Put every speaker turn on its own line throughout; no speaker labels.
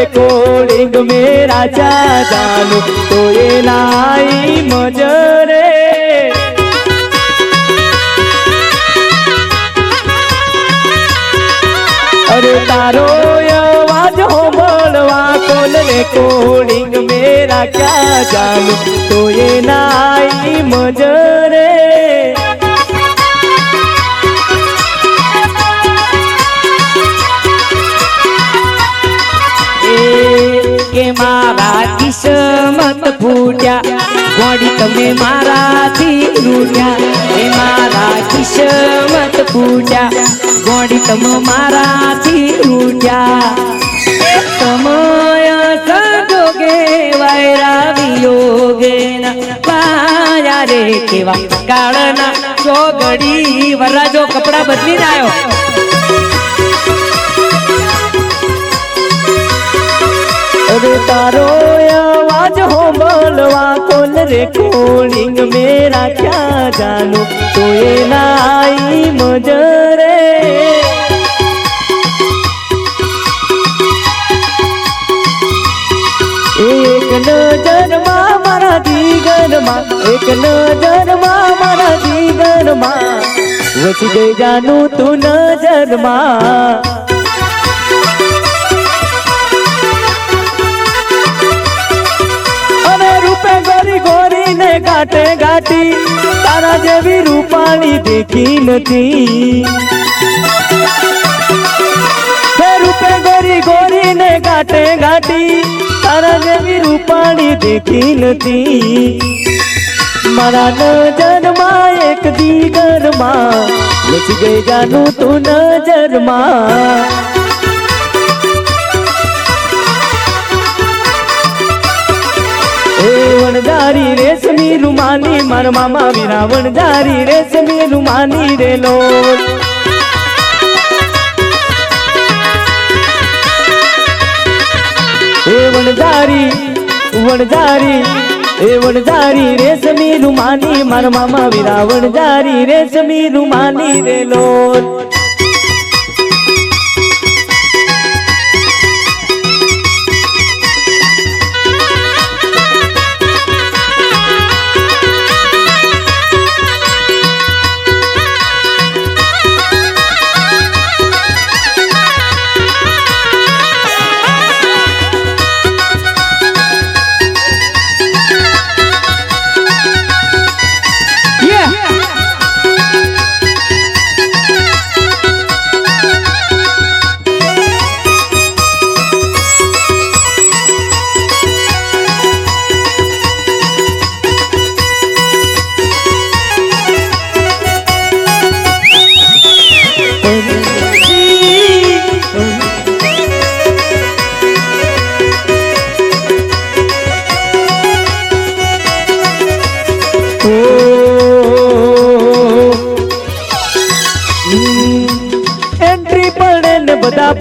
Recording में राजा जानू तो ये नाई मजरे अरे तारो आवाज हो बोलवा कौन रेकॉर्डिंग मेरा क्या जानू तो ये नाई मजरे के मारा किस्मत फूट्या गोड़ी तमे मारा थी रूट्या के मारा किस्मत फूट्या गोड़ी तम मारा थी रूट्या समय सजोगे वायरा वियोगे न पाया रे केवा काळना सोगड़ी वरा जो कपड़ा बदली आयो अरे तारो आवाज हो बोलवा कौन रेकॉर्डिंग मेरा क्या जानू तो ये नाई मजरे एक नजर मारा दीगर माँ एक नजर मारा दीगर माँ वच गई जानू तू नजर माँ गाटे गाटी तारा जेवी रूपाणी देखी नथी रूपे गोरी गोरी ने गाटे गाटी तारा जेवी रूपाणी देखी नथी मारा नजर मां एक दीगर मां लच गई जानू तू नजर मां वनजारी रेशमी रुमानी मार मामा वीरा वनजारी रेशमी रुमानी रे लो वनजारी वनजारी वनजारी रेशमी रुमानी मार मामा वीरा वनजारी रेशमी रुमानी रे लो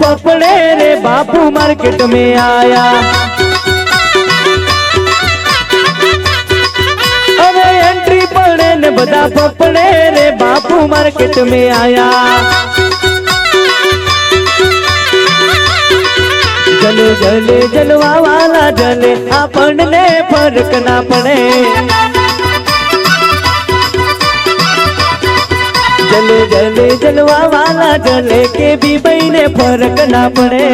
पपड़े रे बापू मार्केट में आया अरे एंट्री पड़े ने बदा पपड़े रे बापू मार्केट में आया जले जले जलवा वाला जले अपन ने फर्क ना पड़े जले जले जलवा वाला जले के भी बहने फर्क ना पड़े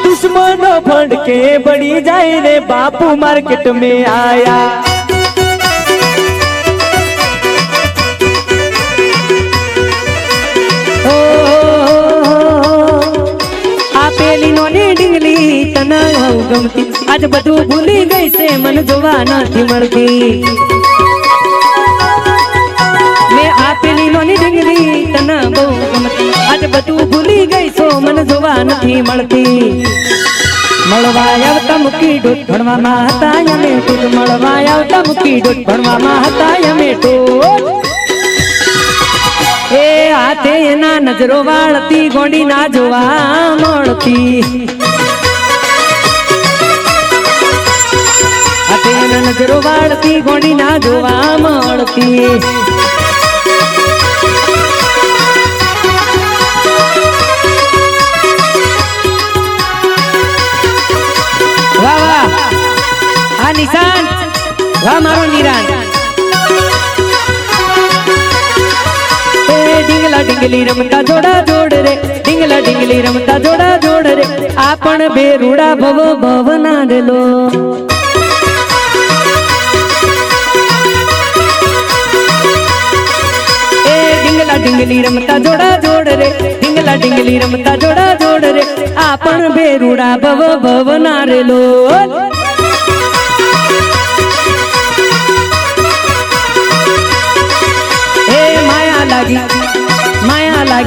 दुश्मनों फंड के बड़ी जाए रे बापू मार्केट में आया गमती आज बधु भूली गई से मन जोवा नहीं मळती मैं आपेली नोनी ढींगली तना बहु गमती आज बधु भूली गई सो मन जोवा नहीं मळती मळवा आवता मुकी डोट भणवा मा हता यमे टूट मळवा आवता मुकी डोट भणवा मा हता यमे टूट ए हाथे ना नजरो वाळती गोंडी ना जोवा मळती नजरो वाळती गोंडी ना जोवा मळती આ નિશાન વાહ મારો નિરાન એ ઢીંગલા ઢીંગલી રમતા જોડા જોડ રે ઢીંગલા ઢીંગલી રમતા જોડા જોડ રે આપણ બે રૂડા ભવ ભવના રેલો ઢીંગલી રમતા જોડા જોડ રે ઢીંગલા ઢીંગલી રમતા જોડા જોડ રે આપણ બે રૂડા ભવ ભવના રેલો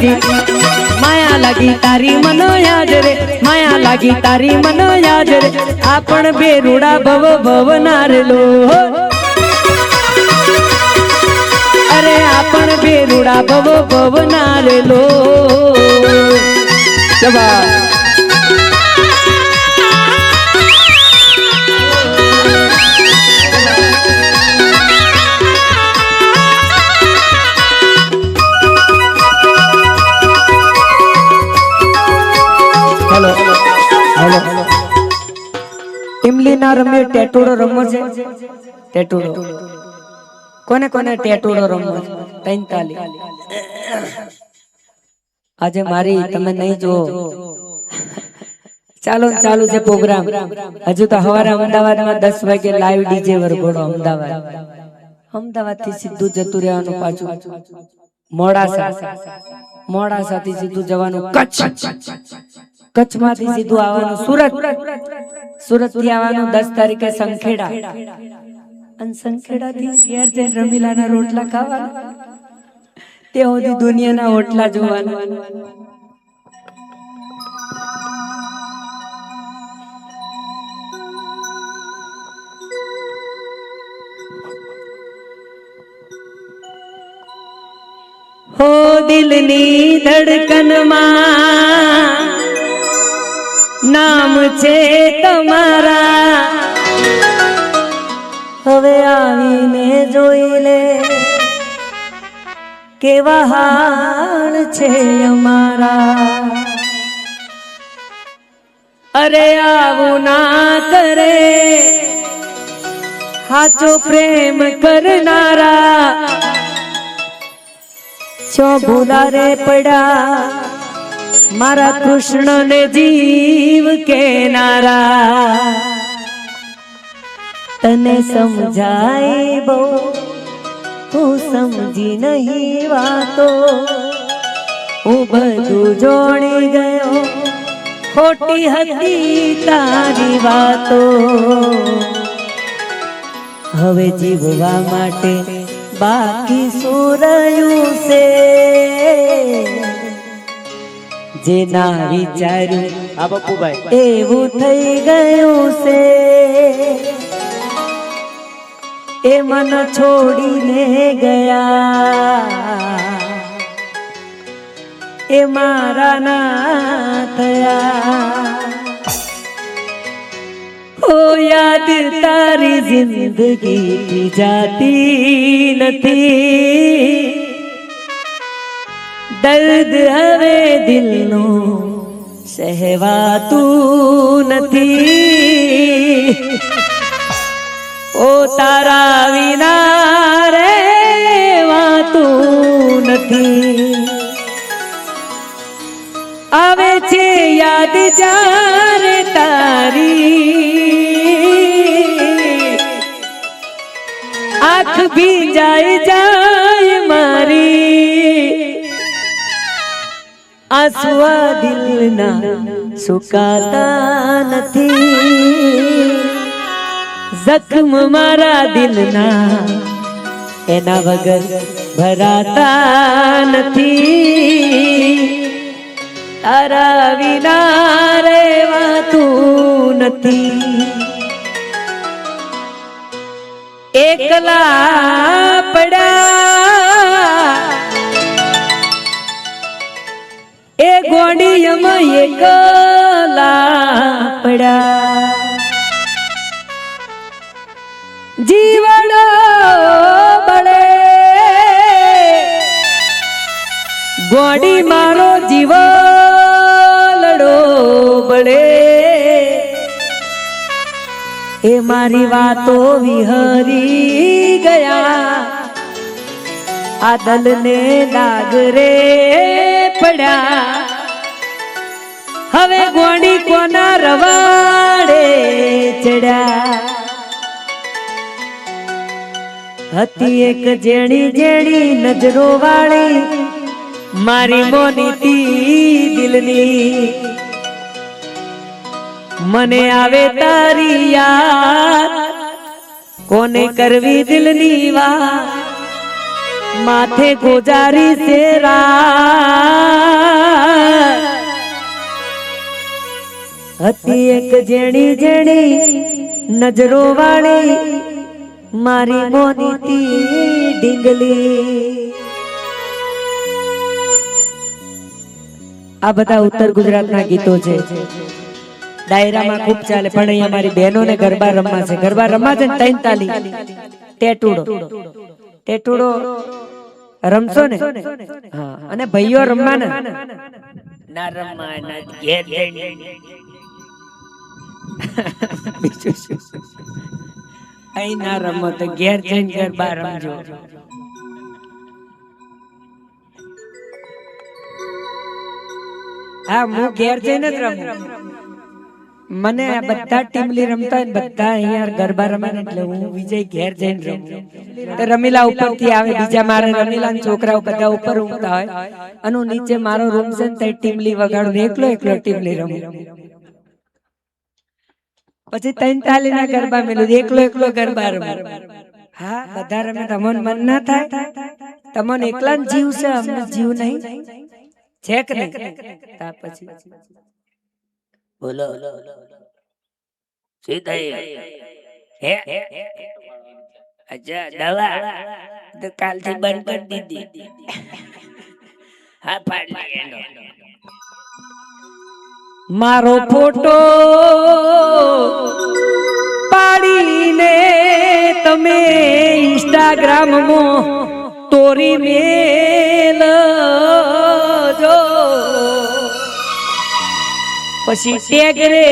હે માયા લાગી તારી મનો યાદ રે માયા લાગી તારી મનો યાદ રે આપણ બે રૂડા ભવ ભવના રેલો અરે આપણ બે રૂડા ભવ ભવના રેલો જબા હેલો હેલો ઇમલી ના રમે ટેટુડો રમવો છે ટેટુડો કોને કોને ટેટુડો રમવો છે 43 આજે મારી તમે નહીં જો ચાલો ચાલુ છે પ્રોગ્રામ હજુ તો સવારે અમદાવાદમાં 10 વાગે લાઈવ ડીજે વરઘોડો અમદાવાદ થી સીધું જતું રહેવાનું પાછું મોડાસા થી સીધું જવાનું કચ્છ માંથી સીધું આવવાનું સુરત થી આવવાનું 10 તારીખે સંખેડા અને સંખેડા થી ઘેર જઈને રમીલાના રોટલા ખાવાના તે સુધી દુનિયાના હોટલા જોવાના હો દિલની ધડકનમાં નામ છે તમારા હવે આવીને જોઈ લે કેવા હાલ છે અમારા અરે આવું ના કરે સાચો પ્રેમ કરનારા છો ભૂલા રે પડ્યા મારા કૃષ્ણ ને જીવ કેનારા તને સમજાય બહુ તું સમજી નહીં વાતો હું બધું જોડી ગયો ખોટી હતી તારી વાતો હવે જીવવા માટે બાકી શું રહ્યું છે જે ના વિચાર્યું
આ બપ્પુભાઈ
એવું થઈ ગયું છે એ મન છોડીને ગયા એ મારા ના થયા ઓ યાદ તારી જિંદગી જાતી નથી દર્દ હવે દિલનું સહેવાતું નથી ઓ તારા વિના રહેવાતું નથી આવે છે યાદ જ્યારે તારી આંખ ભીંજાઈ જાય મારી આંસુઆ દિલના સુકાતા નથી જખ્મ મારા દિલના એના વગર ભરાતા નથી તારા વિના રહેવાતું નથી એકલા પડ્યા એ ગોડીયમાં એકલા પડ્યા જીવડો બળે ગોડી મારો જીવડો બળે એ મારી વાતો વિહરી ગયા આ દલને દાગ રે પડ્યા હવે ગોણી કોના રવાડે ચડ્યા હતી એક જેણી જેણી નજરો વાળી મારી મોનીતી દિલની મને આવે તારી યાદ કોને કરવી દિલની વાત માથે ગોજારી સેરા હતી એક જેણી જેણી નજરો વાળી મારી મોનીતી ડીંગલી આ બધા ઉત્તર ગુજરાતના ગીતો છે ડાયરામાં ખૂબ ચાલે પણ અહીંયા મારી બહેનોને ગરબા રમવા છે ગરબા રમવા છે ને ત્રણ તાલી ટેટુડો રમશો ને હા અને ભાઈઓ રમવાના ના રમવા ના ઘેર જઈને બીજું શું અહીં ના રમો તો ઘેર જઈને ગરબા રમજો હા હું ઘેર જઈને જ રમું મને બધા ટીમલી રમતા હોય બધા અહીંયા ગરબા રમે એટલે હું વિજય ઘેર જઈને રમું તો રમીલા ઉપરથી આવે બીજા મારે રમીલા છોકરાઓ બધા ઉપર ઊંઘતા હોય અને નીચે મારો રૂમ છે ને ટીમલી વગાડું એકલો એકલો ટીમલી રમું પછી ત્રણ તાલીના ગરબા મેલું એકલો એકલો ગરબા રમું હા બધા રમે તમને મન ના થાય તમને એકલા જીવ છે અમને જીવ નહીં છે કે નહીં પછી બોલો સીધા હે અચ્છા દવા તો કાલથી બંધ કરી દીધી હા પાડી એનો મારો ફોટો પાડીને તમે ઇન્સ્ટાગ્રામમાં તોરી મેલ જો પછી ટેગ રે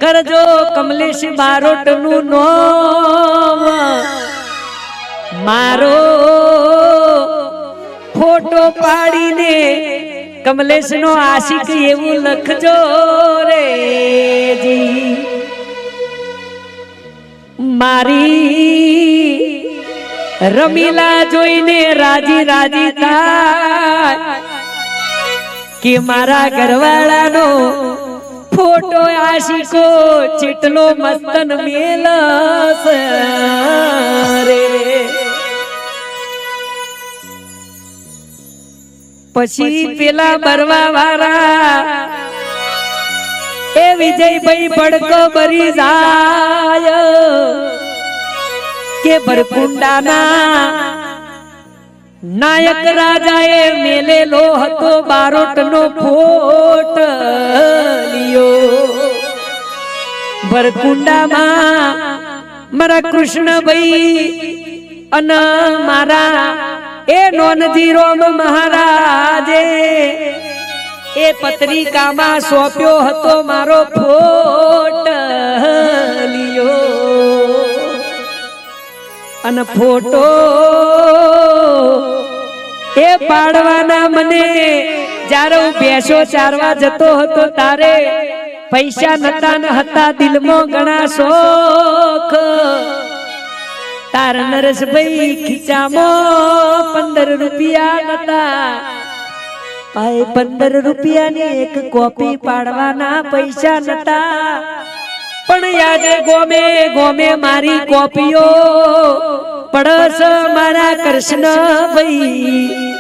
કરજો કમલેશ બારોટ નું નામ મારો ફોટો પાડીને કમલેશ નો આશિક એવું લખજો રે જી મારી રમીલા જોઈને રાજી રાજી થાય કે મારા ઘરવાળાનો ફોટો આશિકો ચેટલો મસ્તન મેલસ રે પછી પેલા બરવા વાળા એ વિજયભાઈ ભડકો ભરી જાય કે ભરકુંડાના નાયક રાજાએ મેલેલો હતો બારોટનો ફોટ લિયો ભરકુંડામાં મારા કૃષ્ણભાઈ અને મારા એ નોનજી રોમ મહારાજે એ પત્રિકામાં સોંપ્યો હતો મારો ફોટ લિયો અને ફોટો એ પાડવાના મને જ્યારે હું ભેંસો ચારવા જતો હતો તારે પૈસા નતા ન હતા દિલમાં ઘણા શોખ તાર નરેશભાઈ ખીચામાં 15 રૂપિયા નતા 15 રૂપિયાની એક કોપી પાડવાના પૈસા નતા પણ યાદ ગોમે ગોમે મારી કોપીઓ પડસ મારા કૃષ્ણ ભાઈ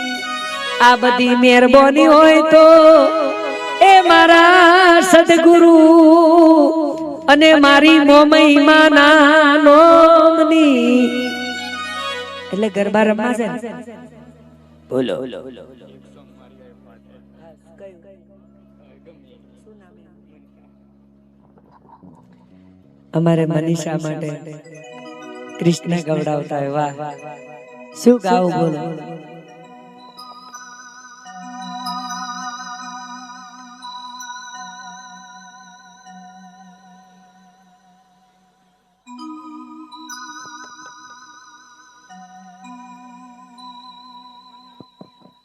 આ બધી મહેરબાની હોય તો એ મારા સદગુરુ અને મારી મોમઈમાના નોમની એટલે ગરબા રમવા છે બોલો અમારે મનીષા માટે કૃષ્ણ ગવડાવતા હોય વાહ શું ગાવું બોલો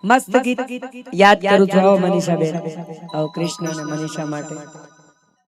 મસ્ત ગીત યાદ કરું છું. આવો મનીષા બેન, આવો કૃષ્ણ અને મનીષા માટે